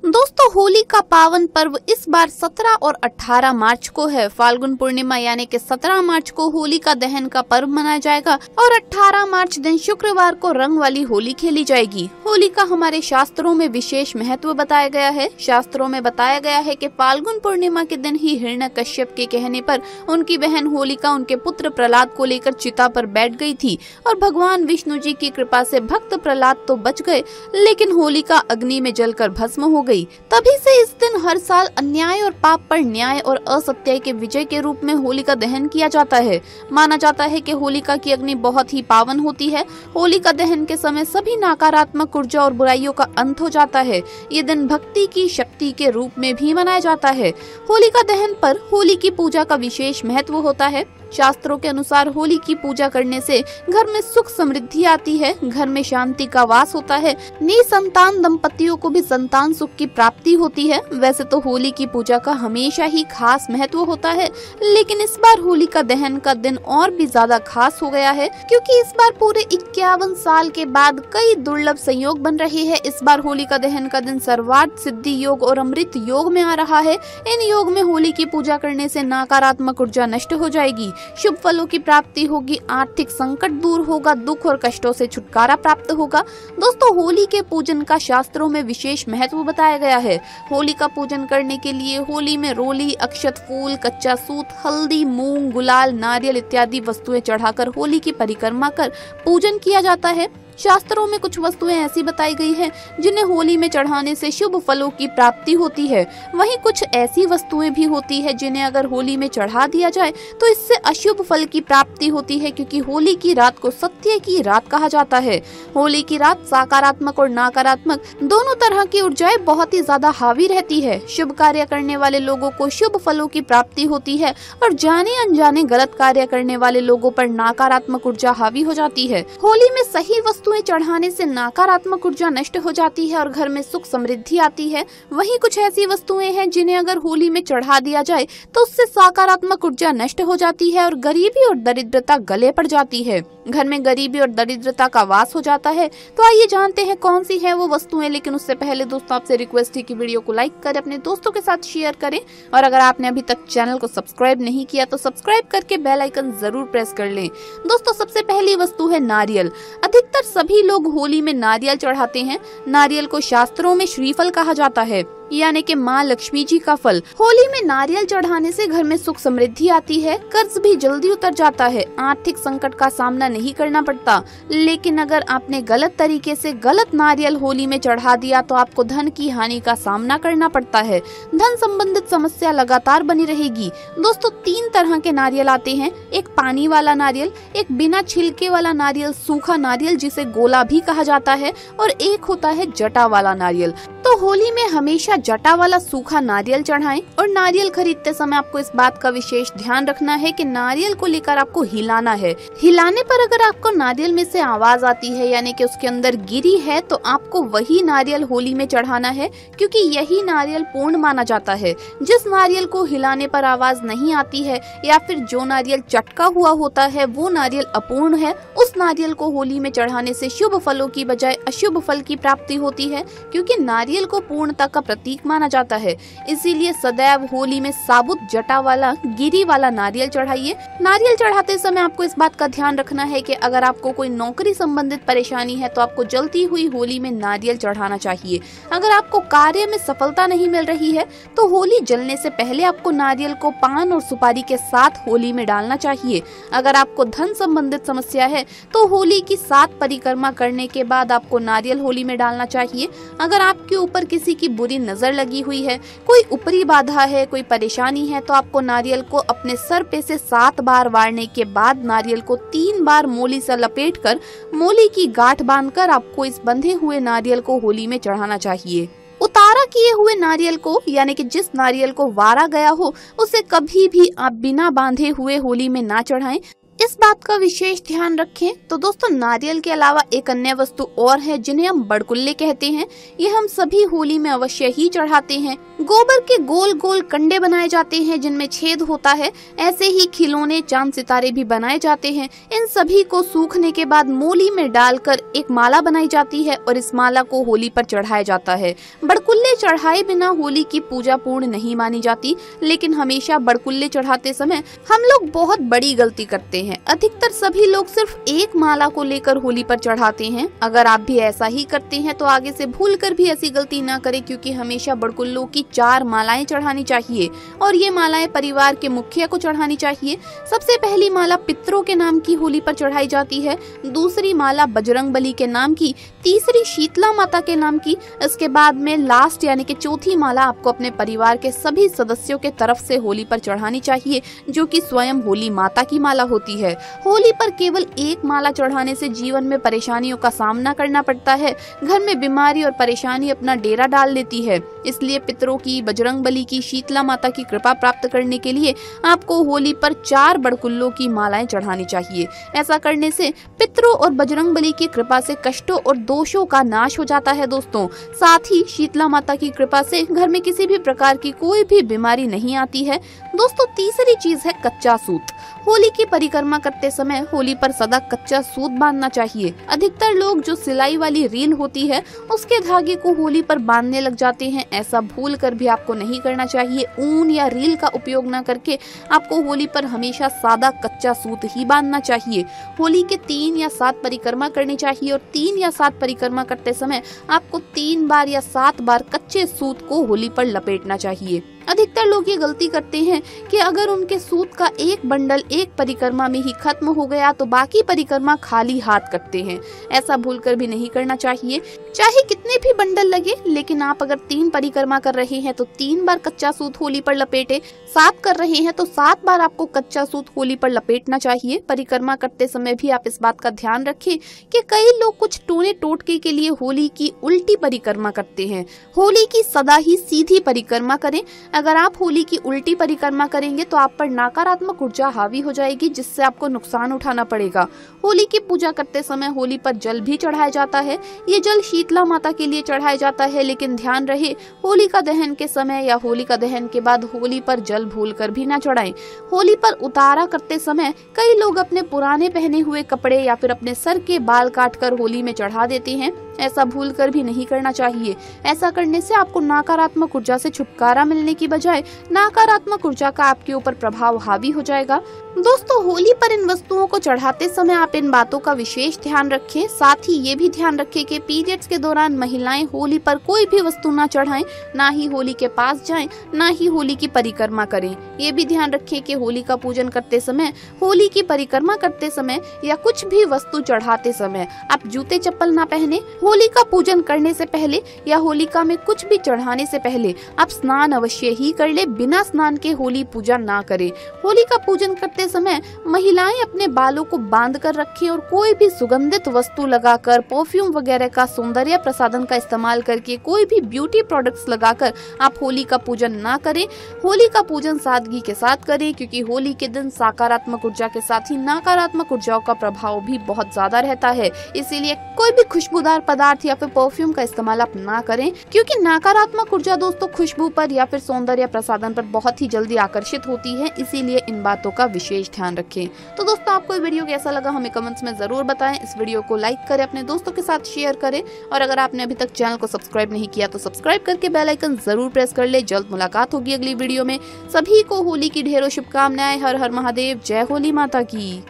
दोस्तों, होली का पावन पर्व इस बार 17 और 18 मार्च को है। फाल्गुन पूर्णिमा यानी कि 17 मार्च को होलिका दहन का पर्व मनाया जाएगा और 18 मार्च दिन शुक्रवार को रंग वाली होली खेली जाएगी। होली का हमारे शास्त्रों में विशेष महत्व बताया गया है। शास्त्रों में बताया गया है कि फाल्गुन पूर्णिमा के दिन ही हिरण्यकश्यप के कहने पर उनकी बहन होलिका उनके पुत्र प्रहलाद को लेकर चिता पर बैठ गई थी और भगवान विष्णु जी की कृपा से भक्त प्रहलाद तो बच गए, लेकिन होलिका अग्नि में जलकर भस्म हो गई। तभी से इस दिन हर साल अन्याय और पाप पर न्याय और असत्य के विजय के रूप में होलिका दहन किया जाता है। माना जाता है कि होलिका की अग्नि बहुत ही पावन होती है। होलिका दहन के समय सभी नकारात्मक ऊर्जा और बुराइयों का अंत हो जाता है। ये दिन भक्ति की शक्ति के रूप में भी मनाया जाता है। होलिका दहन पर होली की पूजा का विशेष महत्व होता है। शास्त्रों के अनुसार होली की पूजा करने से घर में सुख समृद्धि आती है, घर में शांति का वास होता है, निसंतान दंपतियों को भी संतान सुख की प्राप्ति होती है। वैसे तो होली की पूजा का हमेशा ही खास महत्व होता है, लेकिन इस बार होलिका दहन का दिन और भी ज्यादा खास हो गया है, क्योंकि इस बार पूरे 51 साल के बाद कई दुर्लभ संयोग बन रहे हैं। इस बार होलिका दहन का दिन सर्वार्थ सिद्धि योग और अमृत योग में आ रहा है। इन योग में होली की पूजा करने से नकारात्मक ऊर्जा नष्ट हो जाएगी, शुभ फलों की प्राप्ति होगी, आर्थिक संकट दूर होगा, दुख और कष्टों से छुटकारा प्राप्त होगा। दोस्तों, होली के पूजन का शास्त्रों में विशेष महत्व बताया गया है। होली का पूजन करने के लिए होली में रोली, अक्षत, फूल, कच्चा सूत, हल्दी, मूंग, गुलाल, नारियल इत्यादि वस्तुएं चढ़ाकर होली की परिक्रमा कर पूजन किया जाता है। शास्त्रों में कुछ वस्तुएं ऐसी बताई गई हैं जिन्हें होली में चढ़ाने से शुभ फलों की प्राप्ति होती है। वहीं कुछ ऐसी वस्तुएं भी होती है जिन्हें अगर होली में चढ़ा दिया जाए तो इससे अशुभ फल की प्राप्ति होती है, क्योंकि होली की रात को सत्य की रात कहा जाता है। होली की रात सकारात्मक और नकारात्मक दोनों तरह की ऊर्जाएं बहुत ही ज्यादा हावी रहती है। शुभ कार्य करने वाले लोगों को शुभ फलों की प्राप्ति होती है और जाने अनजाने गलत कार्य करने वाले लोगों पर नकारात्मक ऊर्जा हावी हो जाती है। होली में सही वस्तुएं चढ़ाने से नकारात्मक ऊर्जा नष्ट हो जाती है और घर में सुख समृद्धि आती है। वहीं कुछ ऐसी वस्तुएं हैं जिन्हें अगर होली में चढ़ा दिया जाए तो उससे सकारात्मक ऊर्जा नष्ट हो जाती है और गरीबी और दरिद्रता गले पड़ जाती है। घर में गरीबी और दरिद्रता का वास हो जाता है। तो आइए जानते हैं कौन सी है वो वस्तुएं। लेकिन उससे पहले दोस्तों, आपसे रिक्वेस्ट है कि वीडियो को लाइक करें, अपने दोस्तों के साथ शेयर करें और अगर आपने अभी तक चैनल को सब्सक्राइब नहीं किया तो सब्सक्राइब करके बेल आइकन जरूर प्रेस कर लें। दोस्तों, सबसे पहली वस्तु है नारियल। अधिकतर सभी लोग होली में नारियल चढ़ाते हैं। नारियल को शास्त्रों में श्रीफल कहा जाता है, यानी कि माँ लक्ष्मी जी का फल। होली में नारियल चढ़ाने से घर में सुख समृद्धि आती है, कर्ज भी जल्दी उतर जाता है, आर्थिक संकट का सामना नहीं करना पड़ता। लेकिन अगर आपने गलत तरीके से गलत नारियल होली में चढ़ा दिया तो आपको धन की हानि का सामना करना पड़ता है। धन संबंधित समस्या लगातार बनी रहेगी। दोस्तों, 3 तरह के नारियल आते हैं, एक पानी वाला नारियल, एक बिना छिलके वाला नारियल, सूखा नारियल जिसे गोला भी कहा जाता है, और एक होता है जटा वाला नारियल। तो होली में हमेशा जटा वाला सूखा नारियल चढ़ाएं और नारियल खरीदते समय आपको इस बात का विशेष ध्यान रखना है कि नारियल को लेकर आपको हिलाना है। हिलाने पर अगर आपको नारियल में से आवाज आती है, यानी कि उसके अंदर गिरी है, तो आपको वही नारियल होली में चढ़ाना है, क्योंकि यही नारियल पूर्ण माना जाता है। जिस नारियल को हिलाने पर आवाज नहीं आती है या फिर जो नारियल चटका हुआ होता है वो नारियल अपूर्ण है। उस नारियल को होली में चढ़ाने से शुभ फलों की बजाय अशुभ फल की प्राप्ति होती है, क्योंकि नारियल को पूर्णता का प्रतीक माना जाता है। इसीलिए सदैव होली में साबुत जटा वाला गिरी वाला नारियल चढ़ाइए। नारियल चढ़ाते समय आपको इस बात का ध्यान रखना है कि अगर आपको कोई नौकरी संबंधित परेशानी है तो आपको जलती हुई होली में नारियल चढ़ाना चाहिए। अगर आपको कार्य में सफलता नहीं मिल रही है तो होली जलने से पहले आपको नारियल को पान और सुपारी के साथ होली में डालना चाहिए। अगर आपको धन संबंधित समस्या है तो होली की 7 परिक्रमा करने के बाद आपको नारियल होली में डालना चाहिए। अगर आपके ऊपर किसी की बुरी नजर लगी हुई है, कोई ऊपरी बाधा है, कोई परेशानी है, तो आपको नारियल को अपने सर पे से 7 बार वारने के बाद नारियल को 3 बार मोली से लपेटकर मोली की गांठ बांधकर आपको इस बंधे हुए नारियल को होली में चढ़ाना चाहिए। उतारा किए हुए नारियल को, यानी कि जिस नारियल को वारा गया हो, उसे कभी भी आप बिना बांधे हुए होली में ना चढ़ाएं। इस बात का विशेष ध्यान रखें। तो दोस्तों नारियल के अलावा एक अन्य वस्तु और है जिन्हें हम बड़कुल्ले कहते हैं। ये हम सभी होली में अवश्य ही चढ़ाते हैं। गोबर के गोल गोल कंडे बनाए जाते हैं जिनमें छेद होता है। ऐसे ही खिलौने, चांद सितारे भी बनाए जाते हैं। इन सभी को सूखने के बाद मोली में डालकर एक माला बनाई जाती है और इस माला को होली पर चढ़ाया जाता है। बड़कुल्ले चढ़ाए बिना होली की पूजा पूर्ण नहीं मानी जाती, लेकिन हमेशा बड़कुल्ले चढ़ाते समय हम लोग बहुत बड़ी गलती करते हैं। अधिकतर सभी लोग सिर्फ एक माला को लेकर होली पर चढ़ाते हैं। अगर आप भी ऐसा ही करते हैं तो आगे से भूलकर भी ऐसी गलती ना करें, क्योंकि हमेशा बड़कुल्लों की 4 मालाएं चढ़ानी चाहिए और ये मालाएं परिवार के मुखिया को चढ़ानी चाहिए। सबसे पहली माला पितरों के नाम की होली पर चढ़ाई जाती है, दूसरी माला बजरंगबली के नाम की, तीसरी शीतला माता के नाम की। इसके बाद में लास्ट यानी कि चौथी माला आपको अपने परिवार के सभी सदस्यों के तरफ से होली पर चढ़ानी चाहिए, जो कि स्वयं होली माता की माला होती है। होली पर केवल एक माला चढ़ाने से जीवन में परेशानियों का सामना करना पड़ता है। घर में बीमारी और परेशानी अपना डेरा डाल लेती है। इसलिए पितरों की, बजरंगबली की, शीतला माता की कृपा प्राप्त करने के लिए आपको होली पर 4 बड़कुल्लों की मालाएं चढ़ानी चाहिए। ऐसा करने से पितरों और बजरंगबली की कृपा से कष्टों और दोषों का नाश हो जाता है दोस्तों। साथ ही शीतला माता की कृपा से घर में किसी भी प्रकार की कोई भी बीमारी नहीं आती है। दोस्तों तीसरी चीज है कच्चा सूत। होली की परिक्रमा करते समय होली पर सदा कच्चा सूत बांधना चाहिए। अधिकतर लोग जो सिलाई वाली रील होती है उसके धागे को होली पर बांधने लग जाते हैं। ऐसा भूल कर भी आपको नहीं करना चाहिए। ऊन या रील का उपयोग न करके आपको होली पर हमेशा सादा कच्चा सूत ही बांधना चाहिए। होली के 3 या 7 परिक्रमा करनी चाहिए और 3 या 7 परिक्रमा करते समय आपको 3 बार या 7 बार कच्चे सूत को होली पर लपेटना चाहिए। अधिकतर लोग ये गलती करते हैं कि अगर उनके सूत का एक बंडल एक परिक्रमा में ही खत्म हो गया तो बाकी परिक्रमा खाली हाथ करते हैं। ऐसा भूलकर भी नहीं करना चाहिए। चाहे कितने भी बंडल लगे, लेकिन आप अगर 3 परिक्रमा कर रहे हैं तो 3 बार कच्चा सूत होली पर लपेटे। 7 कर रहे हैं तो 7 बार आपको कच्चा सूत होली पर लपेटना चाहिए। परिक्रमा करते समय भी आप इस बात का ध्यान रखें कि कई लोग कुछ टोने टोटके के लिए होली की उल्टी परिक्रमा करते हैं। होली की सदा ही सीधी परिक्रमा करें। अगर आप होली की उल्टी परिक्रमा करेंगे तो आप पर नकारात्मक ऊर्जा हावी हो जाएगी, जिससे आपको नुकसान उठाना पड़ेगा। होली की पूजा करते समय होली पर जल भी चढ़ाया जाता है। ये जल शीतला माता के लिए चढ़ाया जाता है, लेकिन ध्यान रहे होलिका दहन के समय या होलिका दहन के बाद होली पर जल भूलकर भी ना चढ़ाएं। होली पर उतारा करते समय कई लोग अपने पुराने पहने हुए कपड़े या फिर अपने सर के बाल काटकर होली में चढ़ा देते हैं। ऐसा भूलकर भी नहीं करना चाहिए। ऐसा करने से आपको नकारात्मक ऊर्जा से छुटकारा मिलने की बजाय नकारात्मक ऊर्जा का आपके ऊपर प्रभाव हावी हो जाएगा। दोस्तों होली पर इन वस्तुओं को चढ़ाते समय आप इन बातों का विशेष ध्यान रखें। साथ ही ये भी ध्यान रखें कि पीरियड्स के दौरान महिलाएं होली पर कोई भी वस्तु ना चढ़ाएं, ना ही होली के पास जाएं, ना ही होली की परिक्रमा करें। ये भी ध्यान रखें कि होली का पूजन करते समय, होली की परिक्रमा करते समय या कुछ भी वस्तु चढ़ाते समय आप जूते चप्पल ना पहने। होली का पूजन करने से पहले या होलिका में कुछ भी चढ़ाने से पहले आप स्नान अवश्य ही कर ले। बिना स्नान के होली पूजा ना करें। होली का पूजन करते समय महिलाएं अपने बालों को बांध कर रखें और कोई भी सुगंधित वस्तु लगाकर, परफ्यूम वगैरह का, सौंदर्य प्रसाधन का इस्तेमाल करके, कोई भी ब्यूटी प्रोडक्ट्स लगाकर आप होली का पूजन ना करें। होली का पूजन सादगी के साथ करें, क्योंकि होली के दिन सकारात्मक ऊर्जा के साथ ही नकारात्मक ऊर्जाओं का प्रभाव भी बहुत ज्यादा रहता है। इसीलिए कोई भी खुशबूदार पदार्थ या फिर परफ्यूम का इस्तेमाल आप ना करें, क्योंकि नकारात्मक ऊर्जा दोस्तों खुशबू पर या फिर सौंदर्य प्रसाधन पर बहुत ही जल्दी आकर्षित होती है। इसीलिए इन बातों का विशेष ध्यान रखें। तो दोस्तों आपको ये वीडियो कैसा लगा हमें कमेंट्स में जरूर बताएं। इस वीडियो को लाइक करें, अपने दोस्तों के साथ शेयर करें और अगर आपने अभी तक चैनल को सब्सक्राइब नहीं किया तो सब्सक्राइब करके बेल आइकन जरूर प्रेस कर ले। जल्द मुलाकात होगी अगली वीडियो में। सभी को होली की ढेरों शुभकामनाएं। हर हर महादेव। जय होली माता की।